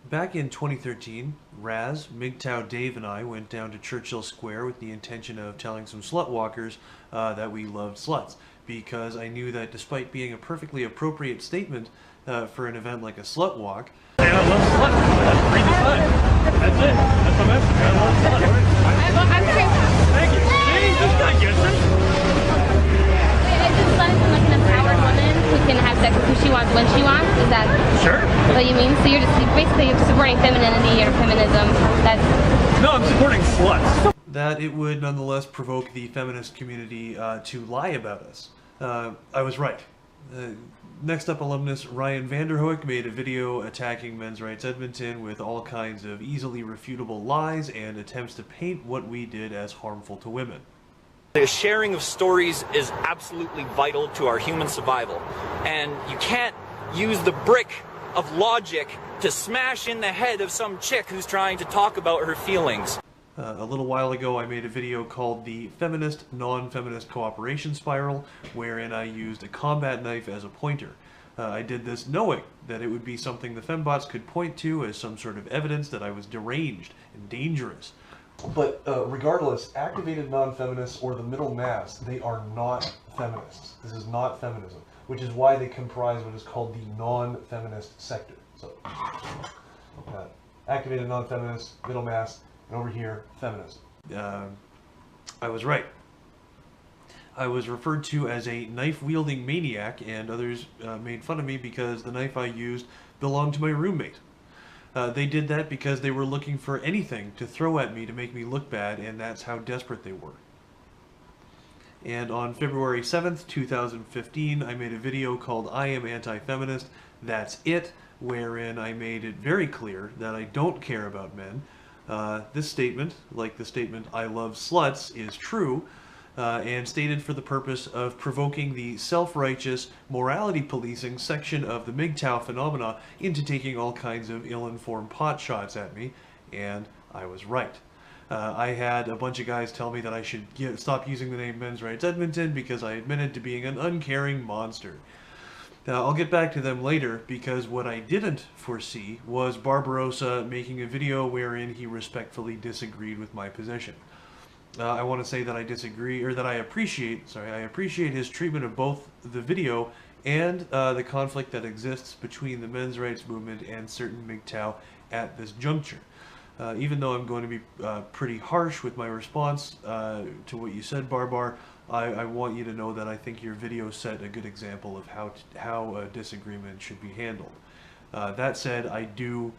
Back in 2013, Raz, MGTOW Dave, and I went down to Churchill Square with the intention of telling some slut walkers that we loved sluts, because I knew that despite being a perfectly appropriate statement for an event like a slut walk, And I love sluts. That's read the sign. That's it. That's my message. I love sluts. Thank you. See, this guy gets it. Is it slut like an empowered woman who can have sex with who she wants when she wants? Is that Sure. what you mean? So you're just basically supporting femininity or feminism. That's No, I'm supporting sluts. that it would nonetheless provoke the feminist community to lie about us. I was right. Next up, alumnus Ryan Vanderhoek made a video attacking Men's Rights Edmonton with all kinds of easily refutable lies and attempts to paint what we did as harmful to women. The sharing of stories is absolutely vital to our human survival, and you can't use the brick of logic to smash in the head of some chick who's trying to talk about her feelings. A little while ago, I made a video called the Feminist Non-Feminist Cooperation Spiral, wherein I used a combat knife as a pointer. I did this knowing that it would be something the fembots could point to as some sort of evidence that I was deranged and dangerous. But regardless, activated non-feminists or the middle mass, they are not feminists. This is not feminism, which is why they comprise what is called the non-feminist sector. So, activated non-feminists, middle mass, and over here, feminism. I was right. I was referred to as a knife-wielding maniac, and others made fun of me because the knife I used belonged to my roommate. They did that because they were looking for anything to throw at me to make me look bad, and that's how desperate they were. And on February 7th, 2015, I made a video called I Am Anti-Feminist, That's It, wherein I made it very clear that I don't care about men. This statement, like the statement I love sluts, is true, and stated for the purpose of provoking the self-righteous, morality-policing section of the MGTOW phenomena into taking all kinds of ill-informed pot shots at me, and I was right. I had a bunch of guys tell me that I should stop using the name Men's Rights Edmonton because I admitted to being an uncaring monster. Now, I'll get back to them later, because what I didn't foresee was Barbarossa making a video wherein he respectfully disagreed with my position. I want to say that I disagree, or that I appreciate his treatment of both the video and the conflict that exists between the men's rights movement and certain MGTOW at this juncture. Even though I'm going to be pretty harsh with my response to what you said, Barbar, I want you to know that I think your video set a good example of how a disagreement should be handled. That said, I do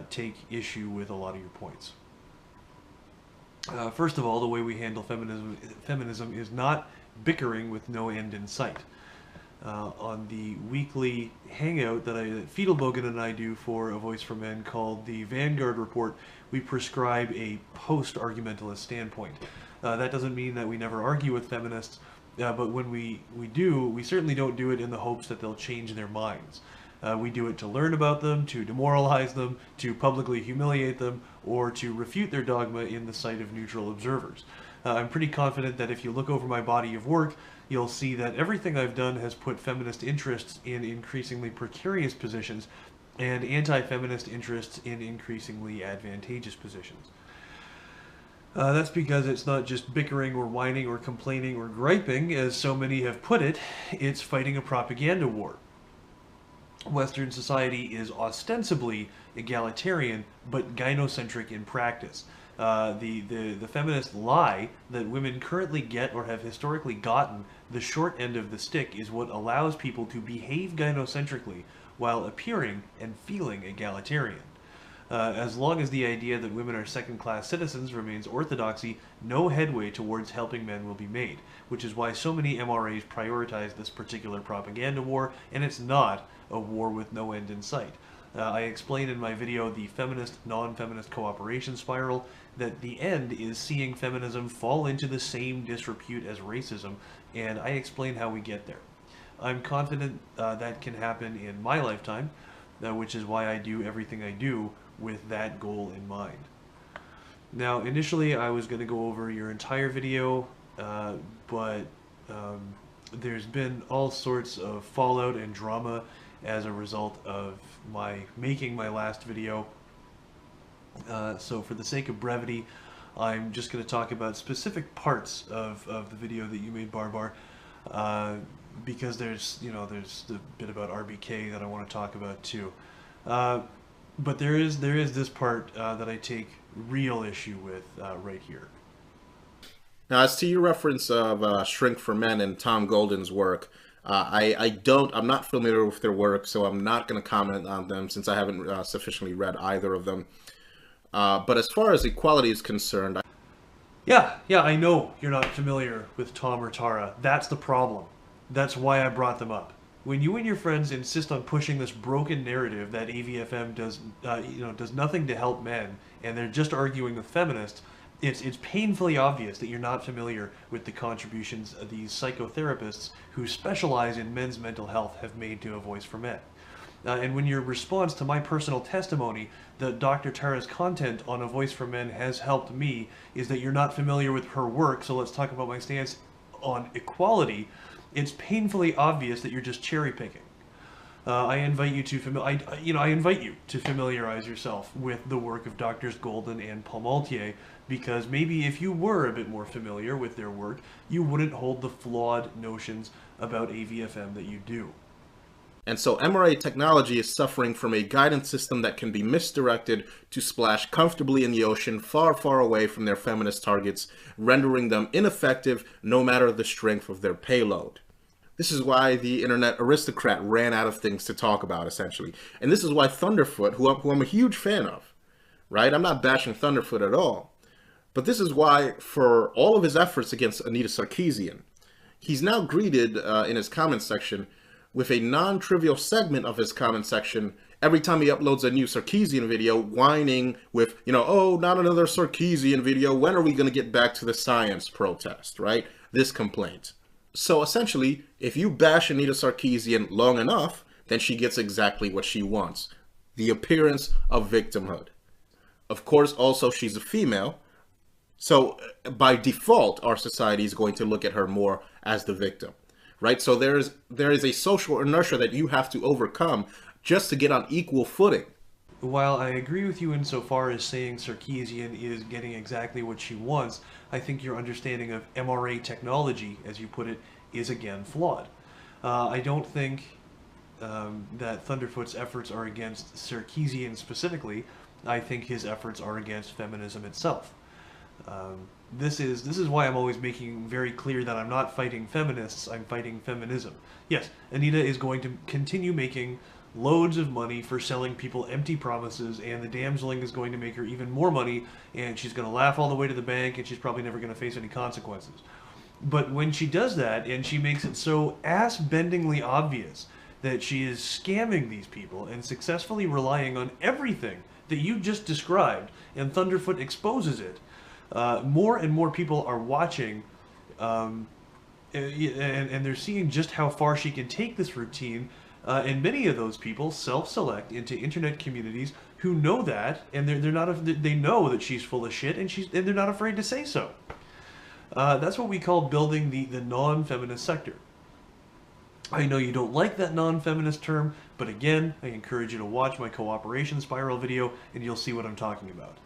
take issue with a lot of your points. First of all, the way we handle feminism is not bickering with no end in sight. On the weekly hangout that Fiedelbogen and I do for A Voice for Men called the Vanguard Report, we prescribe a post-argumentalist standpoint. That doesn't mean that we never argue with feminists, but when we do, we certainly don't do it in the hopes that they'll change their minds. We do it to learn about them, to demoralize them, to publicly humiliate them, or to refute their dogma in the sight of neutral observers. I'm pretty confident that if you look over my body of work, you'll see that everything I've done has put feminist interests in increasingly precarious positions and anti-feminist interests in increasingly advantageous positions. That's because it's not just bickering or whining or complaining or griping, as so many have put it, it's fighting a propaganda war. Western society is ostensibly egalitarian, but gynocentric in practice. The feminist lie that women currently get or have historically gotten the short end of the stick is what allows people to behave gynocentrically while appearing and feeling egalitarian. As long as the idea that women are second-class citizens remains orthodoxy, no headway towards helping men will be made, which is why so many MRAs prioritize this particular propaganda war, and it's not a war with no end in sight. I explained in my video, The Feminist Non-Feminist Cooperation Spiral, that the end is seeing feminism fall into the same disrepute as racism, and I explain how we get there. I'm confident that can happen in my lifetime, which is why I do everything I do with that goal in mind. Now, initially I was going to go over your entire video, but there's been all sorts of fallout and drama as a result of my making my last video. So for the sake of brevity, I'm just going to talk about specific parts of the video that you made, Barbar, because there's the bit about RBK that I want to talk about too. But there is this part that I take real issue with right here. Now, as to your reference of Shrink for Men and Tom Golden's work, I'm not familiar with their work, so I'm not going to comment on them since I haven't sufficiently read either of them. But as far as equality is concerned... Yeah, I know you're not familiar with Tom or Tara. That's the problem. That's why I brought them up. When you and your friends insist on pushing this broken narrative that AVFM does nothing to help men, and they're just arguing with feminists, it's painfully obvious that you're not familiar with the contributions of these psychotherapists who specialize in men's mental health have made to A Voice for Men. And when your response to my personal testimony that Dr. Tara's content on A Voice for Men has helped me is that you're not familiar with her work, so let's talk about my stance on equality, it's painfully obvious that you're just cherry picking. I invite you to familiarize yourself with the work of Drs. Golden and Palmatier, because maybe if you were a bit more familiar with their work, you wouldn't hold the flawed notions about AVFM that you do. And so MRA technology is suffering from a guidance system that can be misdirected to splash comfortably in the ocean far, far away from their feminist targets, rendering them ineffective no matter the strength of their payload. This is why the internet aristocrat ran out of things to talk about, essentially. And this is why Thunderfoot, who I'm a huge fan of, right? I'm not bashing Thunderfoot at all. But this is why, for all of his efforts against Anita Sarkeesian, he's now greeted in his comment section with a non-trivial segment of his comment section every time he uploads a new Sarkeesian video, whining with, oh, not another Sarkeesian video, when are we going to get back to the science protest, right? This complaint. So essentially, if you bash Anita Sarkeesian long enough, then she gets exactly what she wants, the appearance of victimhood. Of course, also, she's a female, so by default, our society is going to look at her more as the victim. Right, so there is a social inertia that you have to overcome just to get on equal footing. While I agree with you insofar as saying Sarkeesian is getting exactly what she wants, I think your understanding of MRA technology, as you put it, is again flawed. I don't think that Thunderfoot's efforts are against Sarkeesian specifically. I think his efforts are against feminism itself. This is why I'm always making very clear that I'm not fighting feminists, I'm fighting feminism. Yes, Anita is going to continue making loads of money for selling people empty promises, and the damseling is going to make her even more money, and she's going to laugh all the way to the bank, and she's probably never going to face any consequences. But when she does that, and she makes it so ass-bendingly obvious that she is scamming these people and successfully relying on everything that you just described, and Thunderfoot exposes it, more and more people are watching, and they're seeing just how far she can take this routine, and many of those people self-select into internet communities who know that, and they know that she's full of shit, and they're not afraid to say so. That's what we call building the non-feminist sector. I know you don't like that non-feminist term, but again, I encourage you to watch my cooperation spiral video, and you'll see what I'm talking about.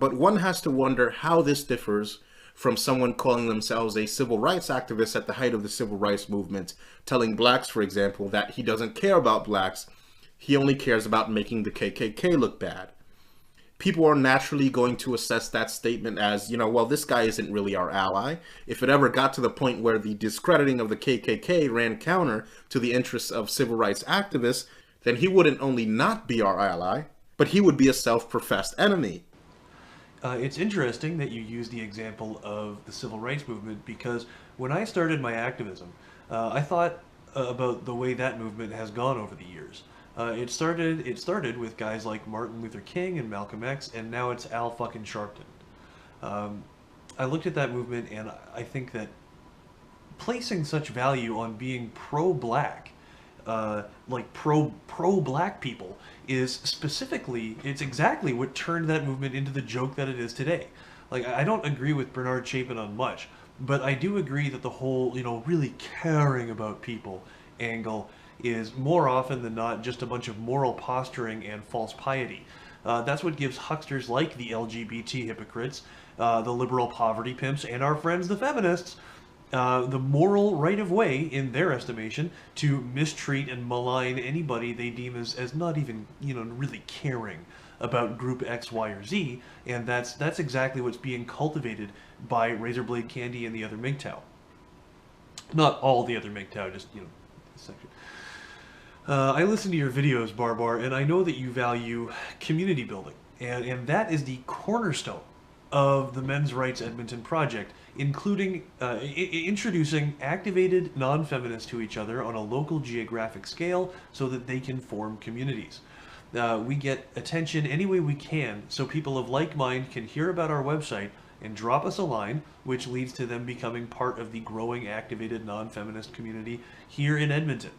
But one has to wonder how this differs from someone calling themselves a civil rights activist at the height of the civil rights movement, telling blacks, for example, that he doesn't care about blacks, he only cares about making the KKK look bad. People are naturally going to assess that statement as, well, this guy isn't really our ally. If it ever got to the point where the discrediting of the KKK ran counter to the interests of civil rights activists, then he wouldn't only not be our ally, but he would be a self-professed enemy. It's interesting that you use the example of the civil rights movement, because when I started my activism, I thought about the way that movement has gone over the years. It started with guys like Martin Luther King and Malcolm X, and now it's Al fucking Sharpton. I looked at that movement, and I think that placing such value on being pro-black, like pro-black people, is it's exactly what turned that movement into the joke that it is today. Like, I don't agree with Bernard Chapin on much, but I do agree that the whole, really caring about people angle is more often than not just a bunch of moral posturing and false piety. That's what gives hucksters like the LGBT hypocrites, the liberal poverty pimps, and our friends the feminists the moral right of way, in their estimation, to mistreat and malign anybody they deem as not even, really caring about group X, Y, or Z, and that's exactly what's being cultivated by Razorblade Candy and the other MGTOW. Not all the other MGTOW, just, this section. I listen to your videos, Barbar, and I know that you value community building, and that is the cornerstone of the Men's Rights Edmonton project, including introducing activated non-feminists to each other on a local geographic scale so that they can form communities. We get attention any way we can so people of like mind can hear about our website and drop us a line, which leads to them becoming part of the growing activated non-feminist community here in Edmonton.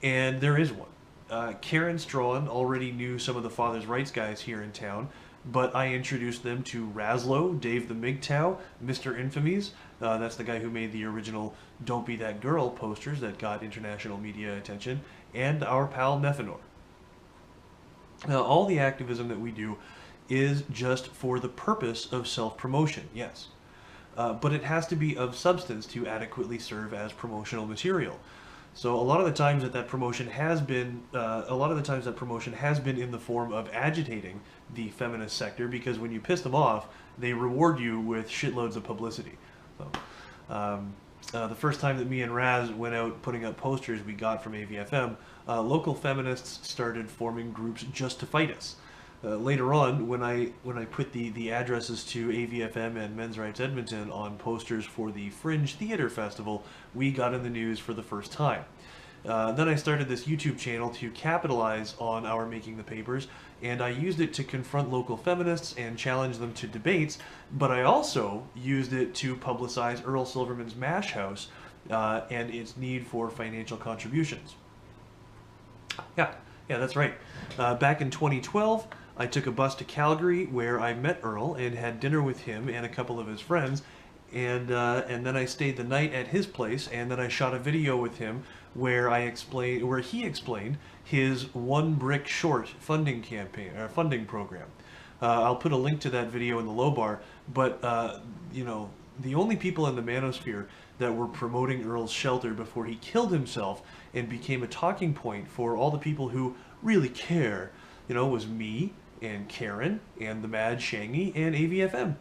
And there is one. Karen Strawn already knew some of the Father's Rights guys here in town, but I introduced them to Razlo, Dave the MGTOW, Mr. Infamies, that's the guy who made the original Don't Be That Girl posters that got international media attention, and our pal Methanor. Now, all the activism that we do is just for the purpose of self-promotion, yes. But it has to be of substance to adequately serve as promotional material. So a lot of the times that promotion has been, in the form of agitating the feminist sector, because when you piss them off, they reward you with shitloads of publicity. So, the first time that me and Raz went out putting up posters we got from AVFM, local feminists started forming groups just to fight us. Later on, when I put the addresses to AVFM and Men's Rights Edmonton on posters for the Fringe Theatre Festival, we got in the news for the first time. Then I started this YouTube channel to capitalize on our making the papers, and I used it to confront local feminists and challenge them to debates, but I also used it to publicize Earl Silverman's MASH House and its need for financial contributions. Yeah, that's right. Back in 2012, I took a bus to Calgary where I met Earl and had dinner with him and a couple of his friends, and then I stayed the night at his place, and then I shot a video with him where he explained his One Brick Short funding campaign or funding program. I'll put a link to that video in the low bar, but the only people in the manosphere that were promoting Earl's shelter before he killed himself and became a talking point for all the people who really care, was me and Karen and the Mad Shangy and AVFM.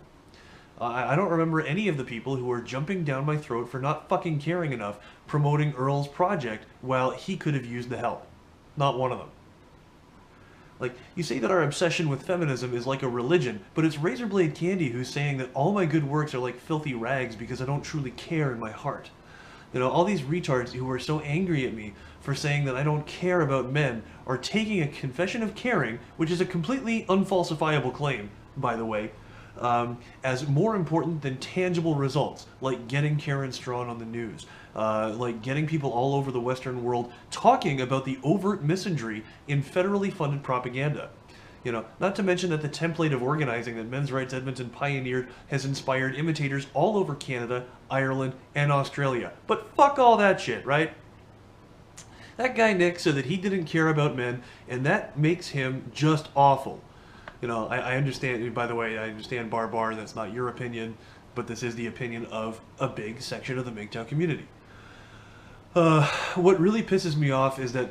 I don't remember any of the people who were jumping down my throat for not fucking caring enough promoting Earl's project while he could have used the help. Not one of them. Like, you say that our obsession with feminism is like a religion, but it's Razorblade Candy who's saying that all my good works are like filthy rags because I don't truly care in my heart. All these retards who are so angry at me for saying that I don't care about men are taking a confession of caring, which is a completely unfalsifiable claim, by the way, as more important than tangible results, like getting Karen Strawn on the news, like getting people all over the Western world talking about the overt misandry in federally funded propaganda. Not to mention that the template of organizing that Men's Rights Edmonton pioneered has inspired imitators all over Canada, Ireland, and Australia. But fuck all that shit, right? That guy Nick said that he didn't care about men, and that makes him just awful. I understand, by the way, I understand Barbar, that's not your opinion, but this is the opinion of a big section of the MGTOW community. What really pisses me off is that,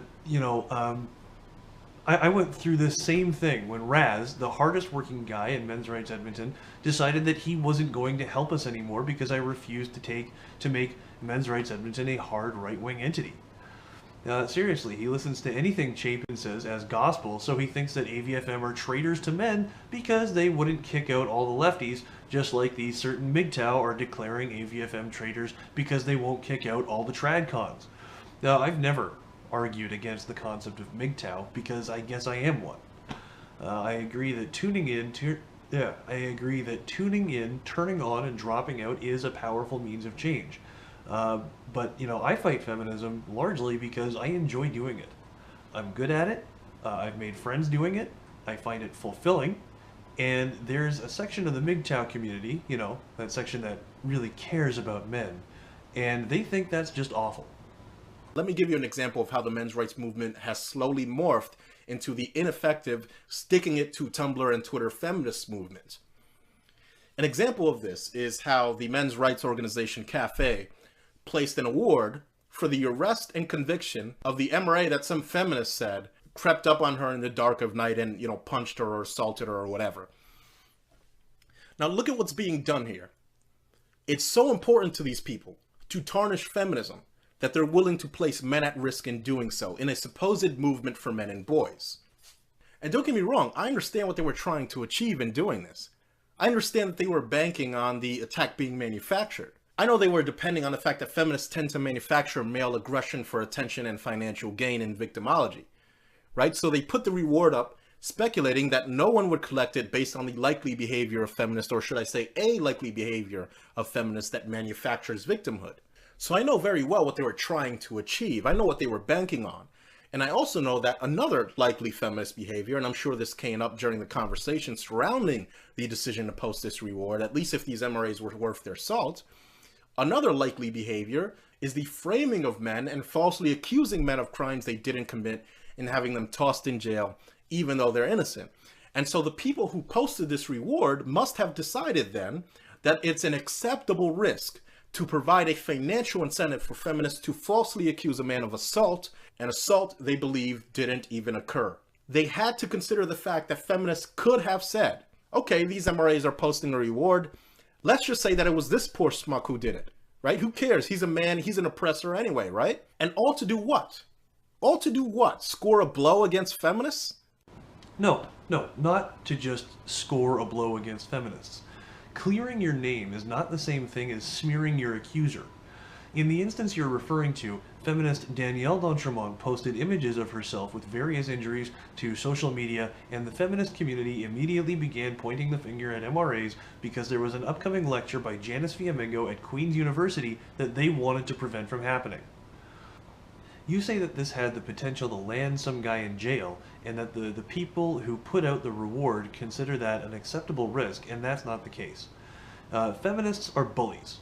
I went through this same thing when Raz, the hardest working guy in Men's Rights Edmonton, decided that he wasn't going to help us anymore because I refused to make Men's Rights Edmonton a hard right-wing entity. Seriously, he listens to anything Chapin says as gospel, so he thinks that AVFM are traitors to men because they wouldn't kick out all the lefties, just like these certain MGTOW are declaring AVFM traitors because they won't kick out all the tradcons. Now, I've never argued against the concept of MGTOW because I guess I am one. I agree that tuning in, turning on, and dropping out is a powerful means of change. But I fight feminism largely because I enjoy doing it. I'm good at it. I've made friends doing it. I find it fulfilling. And there's a section of the MGTOW community, that section that really cares about men, and they think that's just awful. let me give you an example of how the men's rights movement has slowly morphed into the ineffective, sticking it to Tumblr and Twitter feminist movement. An example of this is how the men's rights organization Cafe placed an award for the arrest and conviction of the MRA that some feminists said crept up on her in the dark of night and, punched her or assaulted her or whatever. Now look at what's being done here. It's so important to these people to tarnish feminism that they're willing to place men at risk in doing so in a supposed movement for men and boys. And don't get me wrong, I understand what they were trying to achieve in doing this. I understand that they were banking on the attack being manufactured. I know they were depending on the fact that feminists tend to manufacture male aggression for attention and financial gain in victimology, right? So they put the reward up, speculating that no one would collect it based on the likely behavior of feminists, or should I say a likely behavior of feminists that manufactures victimhood. So I know very well what they were trying to achieve. I know what they were banking on. And I also know that another likely feminist behavior, and I'm sure this came up during the conversation surrounding the decision to post this reward, at least if these MRAs were worth their salt, another likely behavior is the framing of men and falsely accusing men of crimes they didn't commit and having them tossed in jail even though they're innocent. And so the people who posted this reward must have decided then that it's an acceptable risk to provide a financial incentive for feminists to falsely accuse a man of assault, an assault they believe didn't even occur. They had to consider the fact that feminists could have said, okay, these MRAs are posting a reward. Let's just say that it was this poor schmuck who did it, right? Who cares? He's a man, he's an oppressor anyway, right? And all to do what? All to do what? Score a blow against feminists? No, not to just score a blow against feminists. Clearing your name is not the same thing as smearing your accuser. In the instance you're referring to, feminist Danielle d'Entremont posted images of herself with various injuries to social media, and the feminist community immediately began pointing the finger at MRAs because there was an upcoming lecture by Janice Fiamengo at Queen's University that they wanted to prevent from happening. You say that this had the potential to land some guy in jail, and that the people who put out the reward consider that an acceptable risk, and that's not the case. Feminists are bullies,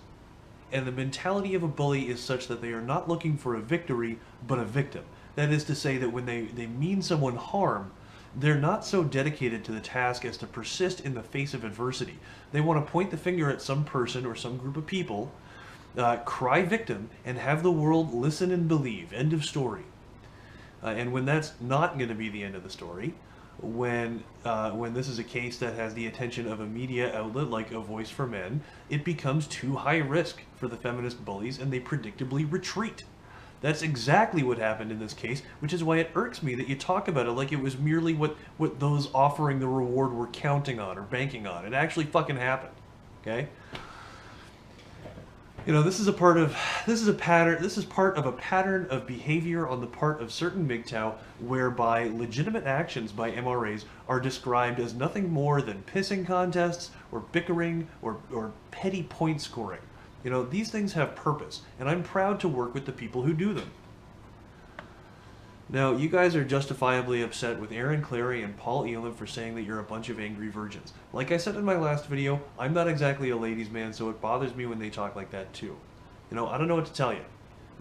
and the mentality of a bully is such that they are not looking for a victory, but a victim. That is to say that when they mean someone harm, they're not so dedicated to the task as to persist in the face of adversity. They want to point the finger at some person or some group of people, cry victim, and have the world listen and believe. End of story. And when that's not going to be the end of the story, when this is a case that has the attention of a media outlet like A Voice for Men, it becomes too high risk for the feminist bullies, and they predictably retreat. That's exactly what happened in this case, which is why it irks me that you talk about it like it was merely what those offering the reward were counting on or banking on. It actually fucking happened. Okay? This is part of a pattern of behavior on the part of certain MGTOW whereby legitimate actions by MRAs are described as nothing more than pissing contests or bickering or petty point scoring. These things have purpose, and I'm proud to work with the people who do them. Now, you guys are justifiably upset with Aaron Clary and Paul Elam for saying that you're a bunch of angry virgins. Like I said in my last video, I'm not exactly a ladies' man, so it bothers me when they talk like that too. I don't know what to tell you.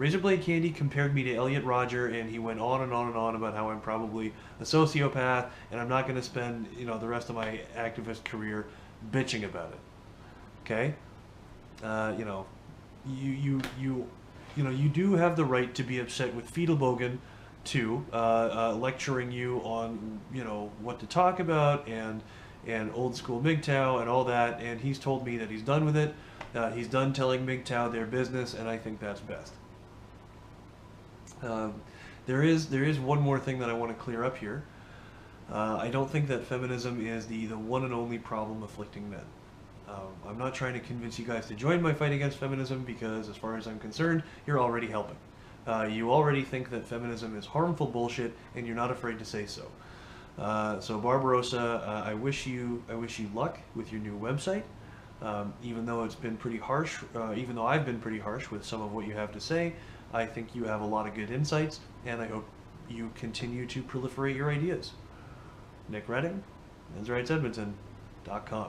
Razorblade Candy compared me to Elliot Rodger, and he went on and on and on about how I'm probably a sociopath, and I'm not going to spend, the rest of my activist career bitching about it. Okay? You do have the right to be upset with Fiedelbogen too, lecturing you on, what to talk about and old school MGTOW and all that, and he's told me that he's done with it. He's done telling MGTOW their business, and I think that's best. There is one more thing that I want to clear up here. I don't think that feminism is the one and only problem afflicting men. I'm not trying to convince you guys to join my fight against feminism because, as far as I'm concerned, you're already helping. You already think that feminism is harmful bullshit, and you're not afraid to say so. So Barbarossa, I wish you luck with your new website. Even though it's been pretty harsh, even though I've been pretty harsh with some of what you have to say, I think you have a lot of good insights, and I hope you continue to proliferate your ideas. Nick Redding, mensrightsedmonton.com.